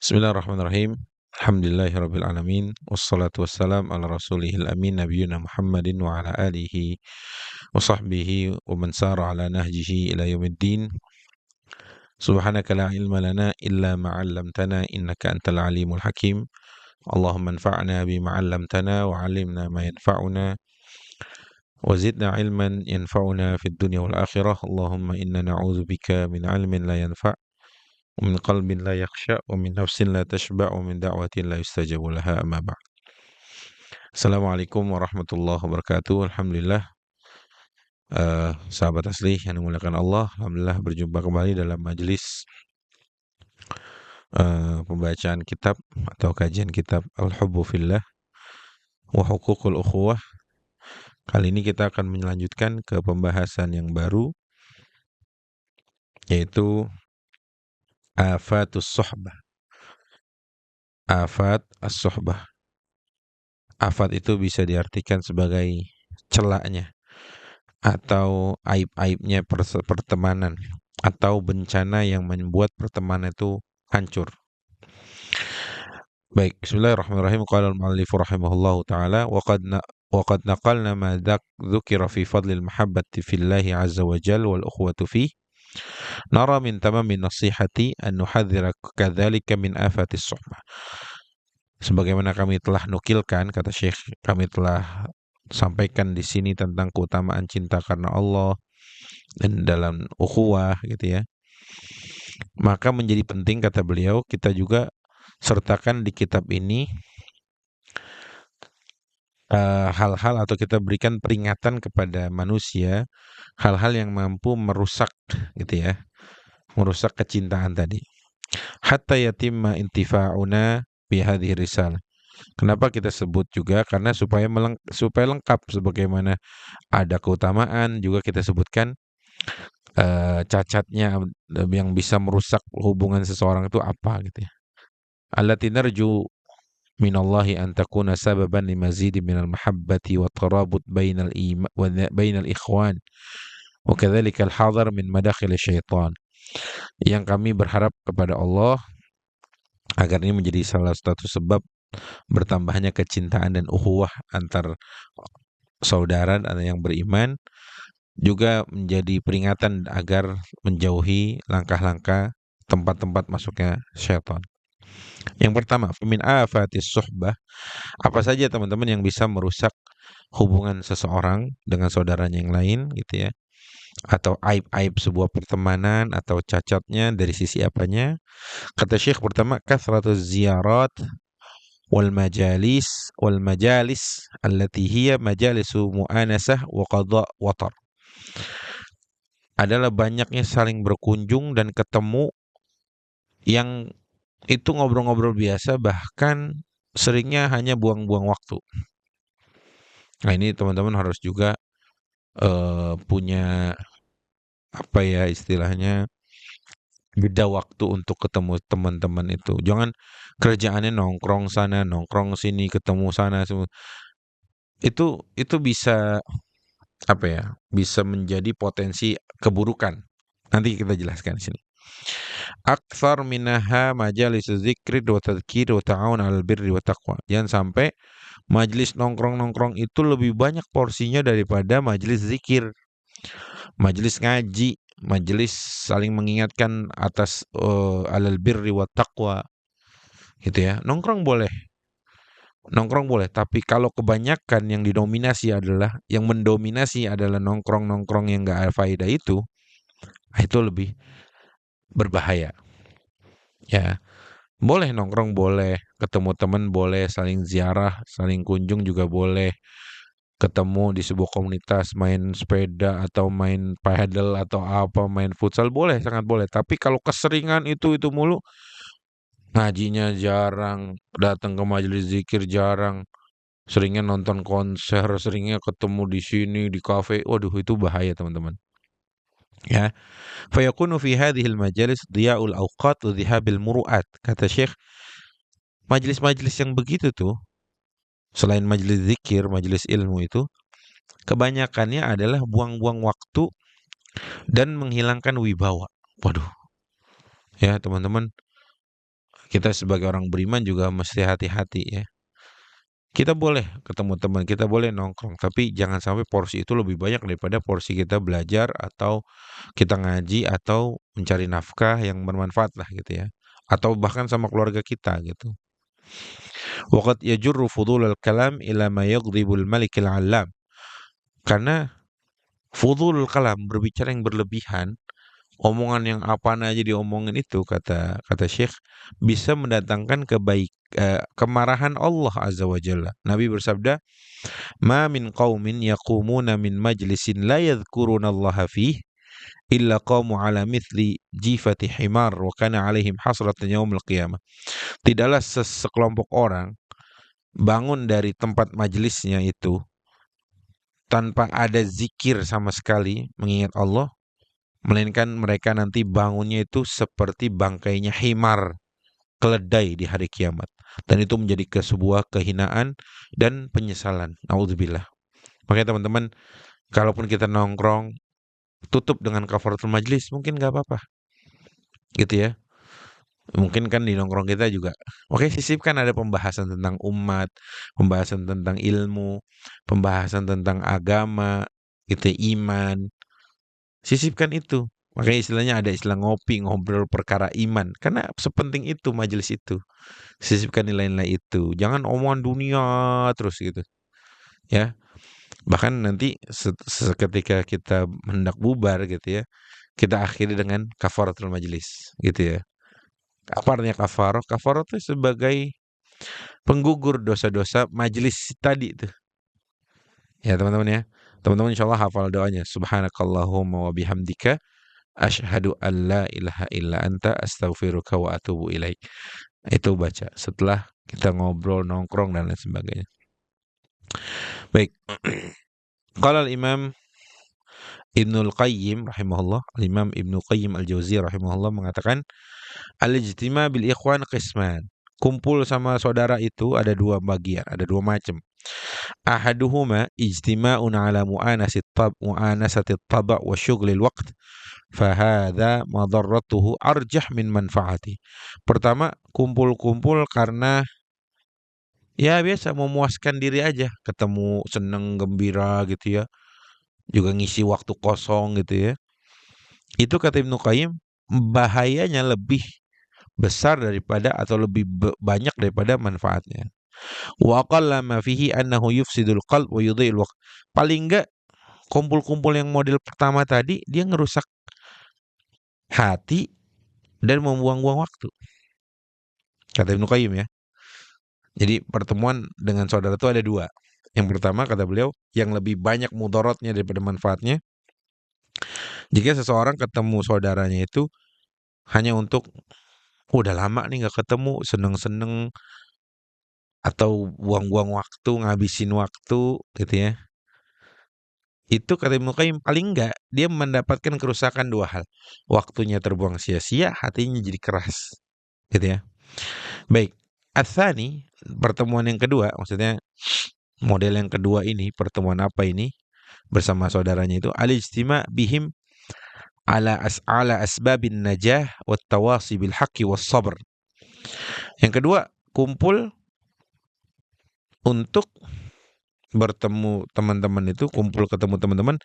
Bismillahirrahmanirrahim. Alhamdulillahirabbil alamin wassalatu wassalam ala rasulihil amin nabiyina Muhammadin wa ala alihi wa sahbihi wa man sara ala nahjihi ila yaumiddin. Subhanaka la ilma lana illa ma 'allamtana innaka antal alimul hakim. Allahumma anfa'na bima 'allamtana wa 'allimna ma yanfa'una wa zidna ilman yanfa'una fid dunya wal akhirah. Allahumma inna na'udzubika min 'ilmin la yanfa' ومن قلب لا يخشى ومن نفس لا تشبع ومن دعوة لا يستجاب لها أما بعد. Assalamualaikum warahmatullahi wabarakatuh. Alhamdulillah, sahabat asli yang dimuliakan Allah, alhamdulillah berjumpa kembali dalam majelis pembacaan kitab atau kajian kitab Al-Hubbu Fillah wa Huququl Ukhuwah. Kali ini kita akan melanjutkan ke pembahasan yang baru, yaitu Afatus Sohbah. Afat as-sohbah. Afat itu bisa diartikan sebagai celaknya atau aib-aibnya pertemanan atau bencana yang membuat pertemanan itu hancur. Baik, bismillahirrahmanirrahim. Qala al-mu'allif rahimahullahu ta'ala wa qad naqalna ma dzukira fi fadlil mahabbati fillahi azza wa jalla wal ukhuwati fi nara min tamamin nasihati an nuhadzira kadzalika min afatis suhbah. Sebagaimana kami telah nukilkan, kata Syekh, kami telah sampaikan di sini tentang keutamaan cinta karena Allah dan dalam ukhuwah gitu ya. Maka menjadi penting, kata beliau, kita juga sertakan di kitab ini hal-hal atau kita berikan peringatan kepada manusia hal-hal yang mampu merusak gitu ya, merusak kecintaan tadi. Hatta yatimma intifa'una bi hadhihi risalah. Kenapa kita sebut juga? Karena supaya lengkap, sebagaimana ada keutamaan juga kita sebutkan cacatnya yang bisa merusak hubungan seseorang itu apa gitu ya. Allati narju minallahi an takuna sababan limazidi minal mahabbati wa tarabut bainal ikhwan wa kadzalika al-hadar min madakhil syaitan. Yang kami berharap kepada Allah agar ini menjadi salah satu sebab bertambahnya kecintaan dan ukhuwah antar saudara dan yang beriman, juga menjadi peringatan agar menjauhi langkah-langkah tempat-tempat masuknya syaitan. Yang pertama, min afatis suhbah, apa saja teman-teman yang bisa merusak hubungan seseorang dengan saudaranya yang lain gitu ya, atau aib-aib sebuah pertemanan atau cacatnya dari sisi apanya. Kata Syekh, pertama, kathratuz ziyarat wal majalis allati hiya majalisu mu'anasah wa qada watar. Adalah banyaknya saling berkunjung dan ketemu yang itu ngobrol-ngobrol biasa, bahkan seringnya hanya buang-buang waktu. Nah, ini teman-teman harus juga punya apa ya istilahnya, beda waktu untuk ketemu teman-teman itu. Jangan kerjaannya nongkrong sana, nongkrong sini, ketemu sana semua. Itu bisa apa ya? Bisa menjadi potensi keburukan. Nanti kita jelaskan di sini. Aktsar minaha majalis dzikri wa tadzkir wa ta'awun 'alal birri wa taqwa. Jangan sampai majelis nongkrong-nongkrong itu lebih banyak porsinya daripada majelis zikir, majelis ngaji, majelis saling mengingatkan atas alal birri wa taqwa gitu ya. Nongkrong boleh, tapi kalau kebanyakan yang mendominasi adalah nongkrong-nongkrong yang enggak ada faedah itu lebih berbahaya. Ya, boleh nongkrong, boleh ketemu teman, boleh saling ziarah, saling kunjung juga boleh. Ketemu di sebuah komunitas, main sepeda atau main padel atau apa, main futsal boleh, sangat boleh. Tapi kalau keseringan itu mulu, ngajinya jarang, datang ke majelis zikir jarang, seringnya nonton konser, seringnya ketemu di sini di kafe, waduh itu bahaya teman-teman. Ya, fayakunu fi hadhil majalis dhiya'ul awqat wa dhihabil muru'at. Kata Syekh, majelis-majelis yang begitu tuh, selain majelis zikir, majelis ilmu itu, kebanyakannya adalah buang-buang waktu dan menghilangkan wibawa. Waduh. Ya, teman-teman, Kita sebagai orang beriman juga mesti hati-hati ya. Kita boleh ketemu teman, kita boleh nongkrong, tapi jangan sampai porsi itu lebih banyak daripada porsi kita belajar atau kita ngaji atau mencari nafkah yang bermanfaat lah gitu ya. Atau bahkan sama keluarga kita gitu. Waqad yajurru fudulul kalam ila ma yaghdhibul malikil alam. Karena fudulul kalam, berbicara yang berlebihan, omongan yang apaan aja diomongin itu kata kata Syekh bisa mendatangkan kemarahan Allah Azza wa Jalla. Nabi bersabda, "Ma min qaumin yaqumuna min majlisin la yadhkurunallaha fih illa qamu ala mithli jifati himar wa kana alaihim hasratan yaumil qiyamah." Tidaklah sekelompok orang bangun dari tempat majelisnya itu tanpa ada zikir sama sekali mengingat Allah, melainkan mereka nanti bangunnya itu seperti bangkainya himar, keledai di hari kiamat. Dan itu menjadi sebuah kehinaan dan penyesalan. Nauzubillah. Makanya teman-teman, kalaupun kita nongkrong, tutup dengan kafaratul majlis, mungkin nggak apa-apa. Gitu ya. Mungkin kan di nongkrong kita juga, oke, sisipkan ada pembahasan tentang umat, pembahasan tentang ilmu, pembahasan tentang agama, gitu, iman. Sisipkan itu. Makanya istilahnya ada istilah ngopi, ngobrol perkara iman. Karena sepenting itu majelis itu. Sisipkan nilai-nilai itu. Jangan omongan dunia terus gitu. Ya. Bahkan nanti seketika kita hendak bubar gitu ya, kita akhiri dengan kafaratul majelis gitu ya. Apa artinya kafaroh? Kafaroh itu sebagai penggugur dosa-dosa majelis tadi itu. Ya teman-teman ya. Teman-teman insyaallah hafal doanya. Subhanakallahumma wa bihamdika asyhadu an la ilaha illa anta astaghfiruka wa atubu ilaik. Itu baca setelah kita ngobrol, nongkrong dan lain sebagainya. Baik. Qala al-Imam Ibnul Qayyim rahimahullah, Imam Ibnu Qayyim Al-Jauziyah rahimahullah mengatakan, al-ijtima' bil ikhwan qisman. Kumpul sama saudara itu ada dua bagian, ada dua macam. Ahaduhuma ijtima'un ala mu'anasati tab' wa syughlil waqt. Fahadha madarratuhu arjah min manfaati. Pertama, kumpul-kumpul karena ya biasa memuaskan diri aja, ketemu seneng gembira gitu ya, juga ngisi waktu kosong gitu ya. Itu kata Ibnu Qayyim, bahayanya lebih besar daripada atau lebih banyak daripada manfaatnya. Wa qalla ma fihi annahu yufsidul qalb wa yudhi'ul waqt. Paling enggak kumpul-kumpul yang model pertama tadi dia ngerusak hati dan membuang-buang waktu. Kata Ibnu Qayyim ya. Jadi pertemuan dengan saudara itu ada dua. Yang pertama kata beliau, yang lebih banyak mudaratnya daripada manfaatnya, jika seseorang ketemu saudaranya itu hanya untuk udah lama nih nggak ketemu, seneng-seneng atau buang-buang waktu, ngabisin waktu gitu ya. Itu kata Ibnu Qayyim paling enggak dia mendapatkan kerusakan dua hal. Waktunya terbuang sia-sia, hatinya jadi keras. Gitu ya. Baik, ats-tsani, pertemuan yang kedua, maksudnya model yang kedua ini, pertemuan apa ini? Bersama saudaranya itu al-ijtima' bihim ala asbabin najah wat tawasi bil haqqi was sabr. Yang kedua, kumpul untuk bertemu teman-teman itu, kumpul ketemu teman-teman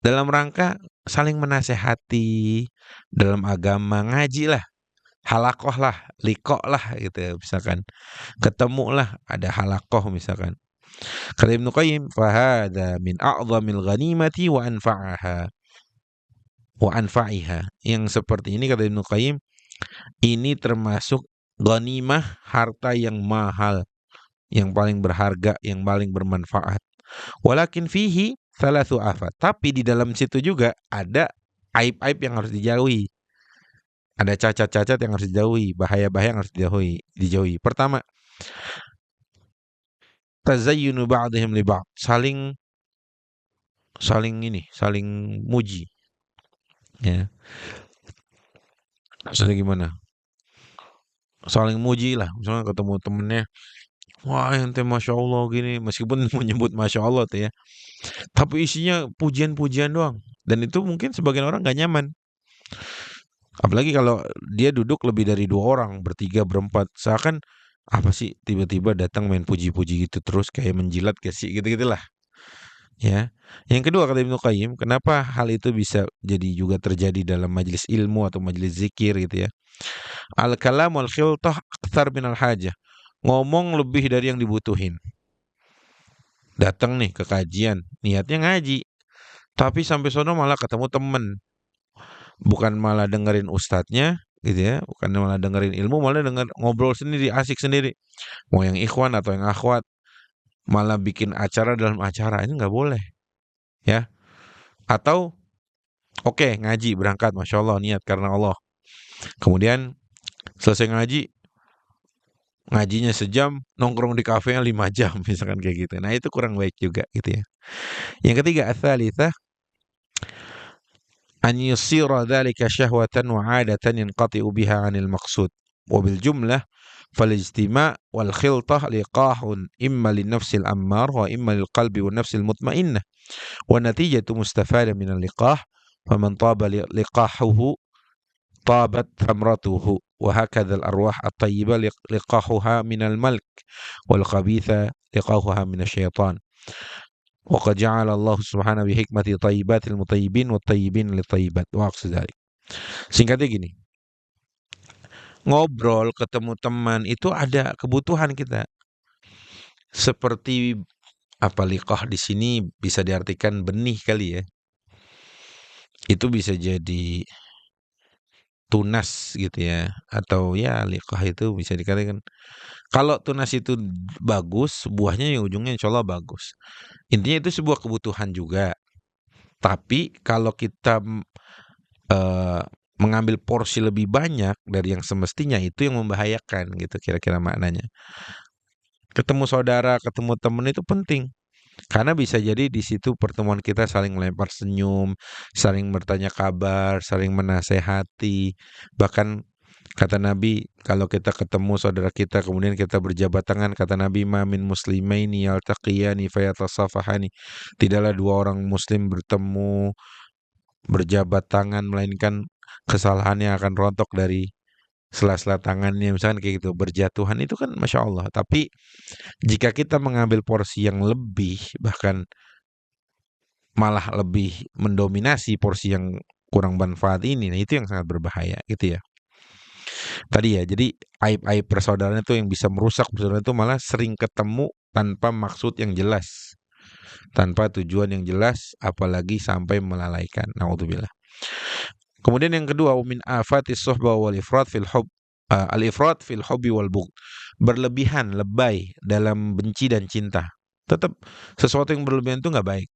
dalam rangka saling menasehati dalam agama, ngaji lah, halakoh lah, liqo lah gitu misalkan. Ketemu lah, ada halakoh misalkan. Kata Ibnu Qayyim, fahada min a'zamil ghanimati wa anfa'iha. Yang seperti ini kata Ibnu Qayyim, ini termasuk ghanimah, harta yang mahal, yang paling berharga, yang paling bermanfaat. Walakin fihi thalathu afat. Tapi di dalam situ juga ada aib-aib yang harus dijauhi. Ada cacat-cacat yang harus dijauhi, bahaya-bahaya yang harus dijauhi. Pertama, tazayyunu ba'dihim li ba'd. Saling muji. Ya. Maksudnya gimana? Saling muji lah. Misalnya ketemu temennya, wah ente Masya Allah gini. Meskipun menyebut Masya Allah tuh ya, tapi isinya pujian-pujian doang. Dan itu mungkin sebagian orang gak nyaman. Apalagi kalau dia duduk lebih dari 2 orang, bertiga, berempat, seakan apa sih tiba-tiba datang main puji-puji gitu terus kayak menjilat gak sih gitu-gitulah ya. Yang kedua kata Ibnu Qayyim, kenapa hal itu bisa jadi juga terjadi dalam majelis ilmu atau majelis zikir gitu ya. Al-kalam wal khiltah aktsar minal hajah. Ngomong lebih dari yang dibutuhin. Datang nih ke kajian, niatnya ngaji, tapi sampai sono malah ketemu temen, bukan malah dengerin ustadznya gitu ya, bukan malah dengerin ilmu, malah denger ngobrol sendiri, asik sendiri. Mau yang ikhwan atau yang akhwat, malah bikin acara dalam acara, ini nggak boleh ya. Atau oke, ngaji berangkat, masya Allah niat karena Allah. Kemudian selesai ngaji, ngajinya sejam, nongkrong di kafenya 5 jam, misalkan kayak gitu. Nah itu kurang baik juga gitu ya. Yang ketiga, ats-tsalitsah an yusira dzalika syahwatan wa 'adatan yanqati'u biha 'anil maqsud. Wa bil jumlah فالاجتماع والخلطة لقاح إما للنفس الأمار وإما للقلب والنفس المطمئنة والنتيجة مستفادة من اللقاح فمن طاب لقاحه طابت ثمرته وهكذا الأرواح الطيبة لقاحها من الملك والخبيثة لقاحها من الشيطان وقد جعل الله سبحانه بحكمة طيبات المطيبين والطيبين للطيبات وأقصد ذلك. Singkatnya gini, ngobrol, ketemu teman itu ada kebutuhan kita. Seperti apa liqah di sini bisa diartikan benih kali ya. Itu bisa jadi tunas gitu ya, atau ya liqah itu bisa dikatakan kalau tunas itu bagus, buahnya ya ujungnya insya Allah bagus. Intinya itu sebuah kebutuhan juga. Tapi kalau kita mengambil porsi lebih banyak dari yang semestinya, itu yang membahayakan gitu kira-kira maknanya. Ketemu saudara, ketemu teman itu penting. Karena bisa jadi di situ pertemuan kita saling melempar senyum, saling bertanya kabar, saling menasehati. Bahkan kata Nabi, kalau kita ketemu saudara kita kemudian kita berjabat tangan, kata Nabi, "Ma min muslimaini yaltaqiyani fayatasafahani." Tidaklah 2 orang muslim bertemu berjabat tangan melainkan kesalahannya akan rontok dari sela-sela tangannya, misalkan kayak gitu. Berjatuhan itu kan Masya Allah. Tapi jika kita mengambil porsi yang lebih, bahkan malah lebih mendominasi porsi yang kurang bermanfaat ini, nah itu yang sangat berbahaya gitu ya. Tadi ya, jadi aib-aib persaudaraan itu yang bisa merusak persaudaraan itu malah sering ketemu tanpa maksud yang jelas, tanpa tujuan yang jelas, apalagi sampai melalaikan. Naudzubillah. Kemudian yang kedua, min afatis suhbah wal ifrat fil hub al-ifrat fil hubbi wal bughd. Berlebihan, lebay dalam benci dan cinta. Tetap sesuatu yang berlebihan itu nggak baik.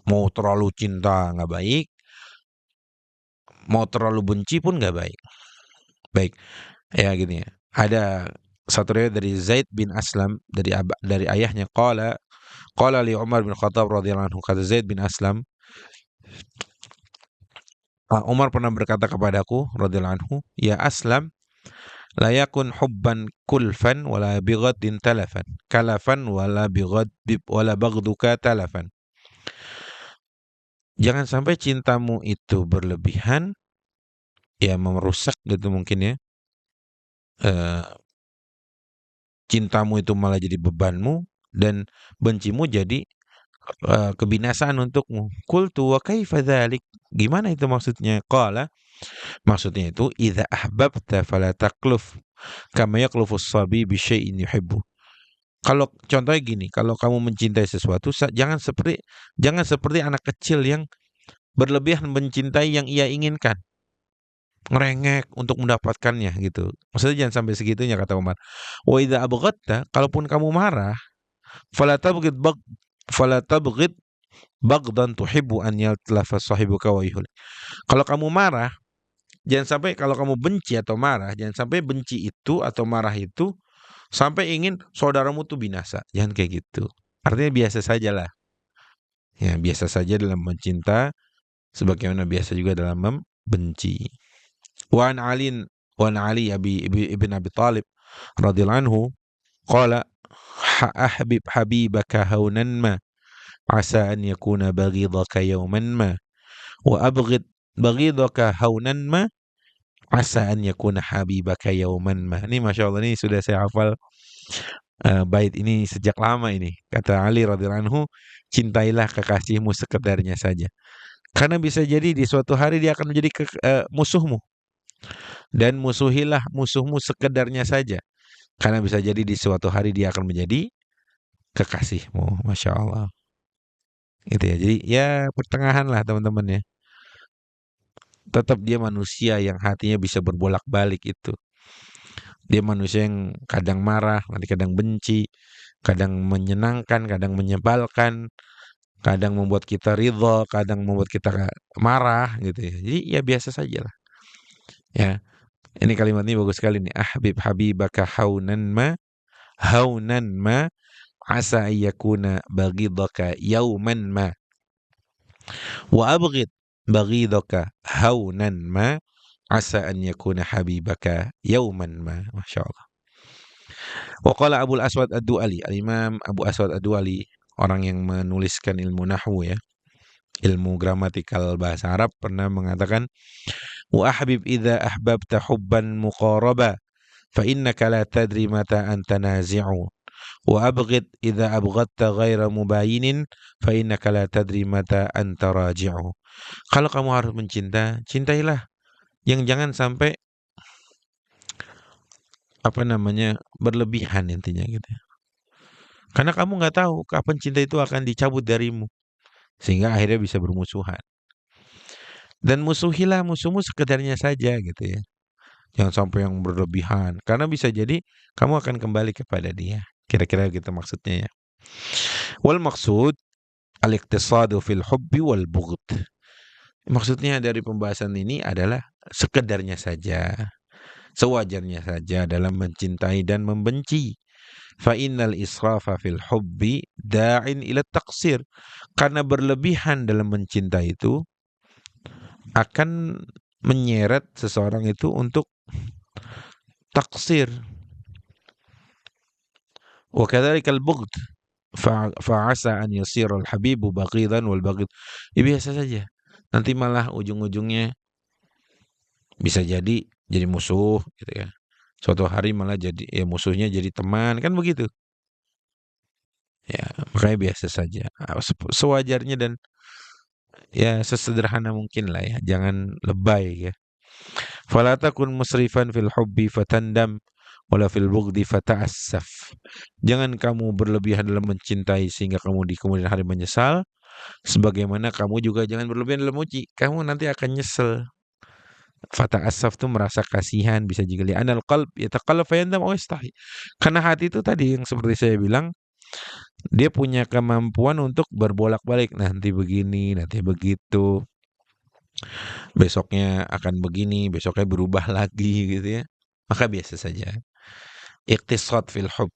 Mau terlalu cinta nggak baik, mau terlalu benci pun nggak baik. Baik, ya gini ya. Ada satu riwayat dari Zaid bin Aslam dari ayahnya qala li Umar bin Khattab radhiyallahu anhu, kata Zaid bin Aslam, Umar pernah berkata kepadaku radhiyallahu anhu, ya Aslam, la yakun hubban kulfan wala bighadin talafan kalafan wala baghduka talafan. Jangan sampai cintamu itu berlebihan, ya merusak gitu mungkin ya. Cintamu itu malah jadi bebanmu dan bencimu jadi kebinasaan untukmu. Qultu wa kaifa dzalik? Gimana itu maksudnya? Qala, maksudnya itu idza ahbabta fala takluf kama yaklufus sabi bi syai'in yuhibbu. Kalau contohnya gini, kalau kamu mencintai sesuatu jangan seperti anak kecil yang berlebihan mencintai yang ia inginkan. Ngerengek untuk mendapatkannya gitu. Maksudnya jangan sampai segitunya kata Umar. Wa idza abghadta, kalaupun kamu marah, fala tabghid bag fala tabghid baghdan tuhibbu an yatlafa sahibuka wa yuhlik. Kalau kamu marah, jangan sampai kalau kamu benci atau marah, jangan sampai benci itu atau marah itu sampai ingin saudaramu tuh binasa. Jangan kayak gitu. Artinya biasa sajalah. Ya, biasa saja dalam mencinta sebagaimana biasa juga dalam membenci. Wa an Ali ibn Abi Talib radhiyallahu anhu qala ahbib habibaka haunan ma asa an yakuna baghidaka yawman ma wa abghid baghidaka haunan ma asa an yakuna habibaka yauman ma. Ini Masya Allah, ini sudah saya hafal bait ini sejak lama ini. Kata Ali radhiyallahu anhu, cintailah kekasihmu sekedarnya saja. Karena bisa jadi di suatu hari dia akan menjadi musuhmu. Dan musuhilah musuhmu sekedarnya saja. Karena bisa jadi di suatu hari dia akan menjadi kekasihmu. Masya Allah. Gitu ya. Jadi ya pertengahan lah teman-teman ya. Tetap dia manusia yang hatinya bisa berbolak-balik itu. Dia manusia yang kadang marah, nanti kadang benci, kadang menyenangkan, kadang menyebalkan, kadang membuat kita ridha, kadang membuat kita marah gitu ya. Jadi ya biasa saja lah. Ya. Ini kalimat ini bagus sekali nih. Ahbib habibaka haunan ma asa ayyakuna baghidaka yauman ma. Wa abghid baghidaka haunan ma asa an yakuna habibaka yauman ma. Masya Allah. Wa qala Abul Aswad Ad-Du'ali, Al-Imam Abu Aswad Ad-Du'ali, orang yang menuliskan ilmu nahwu ya, ilmu gramatikal bahasa Arab, pernah mengatakan, wa ahbib idza ahbabta hubban muqaraba fa innaka la tadri mata an tanazi'u wa abghid idza abghadta ghaira mubayinin fa innaka la tadri mata an taraji'u. Kalau kamu harus mencinta, cintailah yang jangan sampai berlebihan intinya gitu. Karena kamu nggak tahu kapan cinta itu akan dicabut darimu sehingga akhirnya bisa bermusuhan. Dan musuhilah musuhmu sekedarnya saja gitu ya. Jangan sampai yang berlebihan karena bisa jadi kamu akan kembali kepada dia. Kira-kira gitu maksudnya ya. Wal maksud al-iqtisadu fil hubbi wal bughd. Maksudnya dari pembahasan ini adalah sekedarnya saja, sewajarnya saja dalam mencintai dan membenci. Fa innal israfa fil hubbi da'in ila taqsir. Karena berlebihan dalam mencintai itu akan menyeret seseorang itu untuk taksir. Wa kadzalikal bughd fa'asa an yasira al-habibu baghidan wal baghid. Ya biasa saja. Nanti malah ujung-ujungnya bisa jadi musuh gitu ya. Suatu hari malah jadi musuhnya jadi teman, kan begitu. Ya, makanya biasa saja. Sewajarnya dan ya sesederhana mungkin lah ya. Jangan lebay ya. Fala takun musrifan fil hubbi fatandam wala fil bughdi fata'assaf. Jangan kamu berlebihan dalam mencintai sehingga kamu di kemudian hari menyesal. Sebagaimana kamu juga jangan berlebihan dalam memuji. Kamu nanti akan nyesel. Fata'assaf tuh merasa kasihan, bisa juga li'anal qalb yataqallab fayandam aw yastahi. Karena hati itu tadi yang seperti saya bilang, dia punya kemampuan untuk berbolak-balik, nanti begini, nanti begitu. Besoknya akan begini, besoknya berubah lagi gitu ya. Maka biasa saja. Iqtisad fil hub,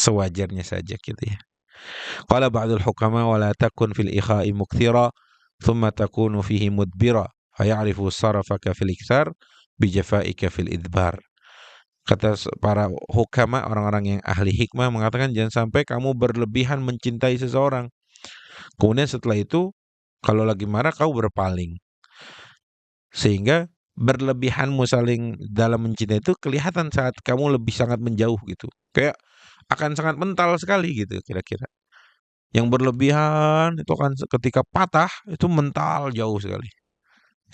sewajarnya saja gitu ya. Qala ba'dul hukama wala takun fil ikha'i mukthira thumma takunu fihi mudbira faya'rifu sarafaka fil ikthar bijafaika fil idbar. Kata para hukama, orang-orang yang ahli hikmah mengatakan jangan sampai kamu berlebihan mencintai seseorang. Kemudian setelah itu kalau lagi marah kau berpaling. Sehingga berlebihanmu saling dalam mencintai itu kelihatan saat kamu lebih sangat menjauh gitu. Kayak akan sangat mental sekali gitu kira-kira. Yang berlebihan itu kan ketika patah itu mental jauh sekali.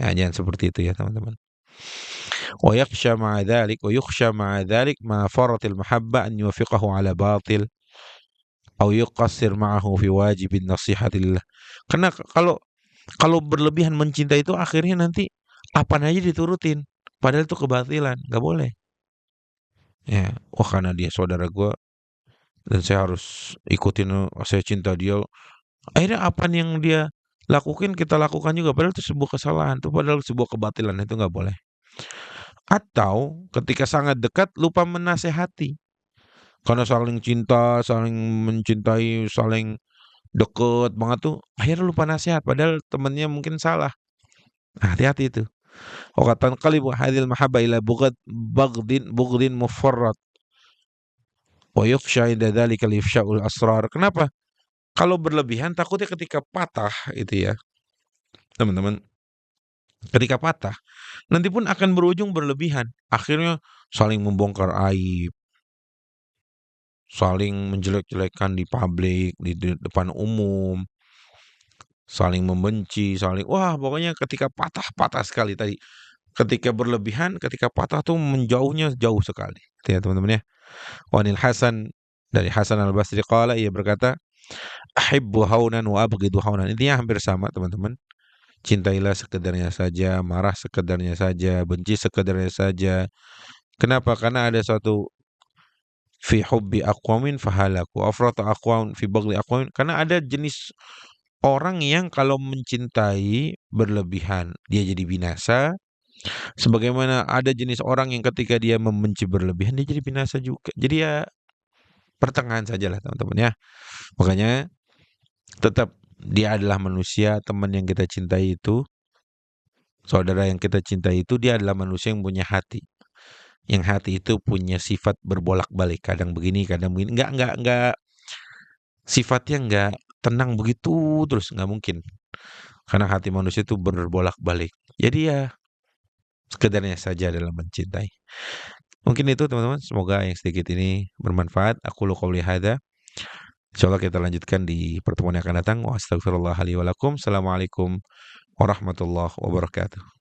Ya, jangan seperti itu ya teman-teman. Wa yakhsha ma'a dzalik wa yukhsha ma'a dzalik ma faratil mahabba an yuwafiqahu ala batil aw yuqassir ma'ahu fi wajibin nasihatillah. Karena kalau berlebihan mencintai itu akhirnya nanti apa aja diturutin. Padahal itu kebatilan, nggak boleh. Ya, wah karena dia saudara gue dan saya harus ikutin, saya cinta dia. Akhirnya apa yang dia lakukan kita lakukan juga. Padahal itu sebuah kesalahan, itu padahal sebuah kebatilan, itu nggak boleh. Atau ketika sangat dekat lupa menasehati. Karena saling cinta, saling mencintai, saling deket banget tuh, akhirnya lupa nasihat. Padahal temannya mungkin salah. Nah, hati-hati itu. Wakatan qalibu hadhil mahabba ila bughdin mufarrad. Wa yukhsha inda dzalika ifsya'ul asrar. Kenapa? Kalau berlebihan takutnya ketika patah itu ya. teman-teman. Ketika patah, nanti pun akan berujung berlebihan. Akhirnya saling membongkar aib, saling menjelek-jelekan di publik, di depan umum, saling membenci, saling wah pokoknya ketika patah-patah sekali tadi. Ketika berlebihan, ketika patah tuh menjauhnya jauh sekali. Gitu ya teman-teman ya. Wanil Hasan dari Hasan Al-Basri qala ia berkata, "Ahibbu haunan wa abghidu haunan." Intinya hampir sama teman-teman. Cintailah sekedarnya saja, marah sekedarnya saja, benci sekedarnya saja. Kenapa? Karena ada suatu fi hubbi aqwamin fahalaku, afrata aqwam fi bagli aqwamin. Karena ada jenis orang yang kalau mencintai berlebihan, dia jadi binasa. Sebagaimana ada jenis orang yang ketika dia membenci berlebihan, dia jadi binasa juga. Jadi ya pertengahan sajalah teman-teman ya. Makanya tetap dia adalah manusia, teman yang kita cintai itu, saudara yang kita cintai itu, dia adalah manusia yang punya hati. Yang hati itu punya sifat berbolak-balik, kadang begini, kadang begini. Enggak sifatnya enggak tenang begitu terus, enggak mungkin. Karena hati manusia itu berbolak-balik. Jadi ya sekedarnya saja dalam mencintai. Mungkin itu teman-teman, semoga yang sedikit ini bermanfaat. Aku qouli hadza. Insyaallah kita lanjutkan di pertemuan yang akan datang. Wa astagfirullah li wa lakum. Assalamualaikum warahmatullahi wabarakatuh.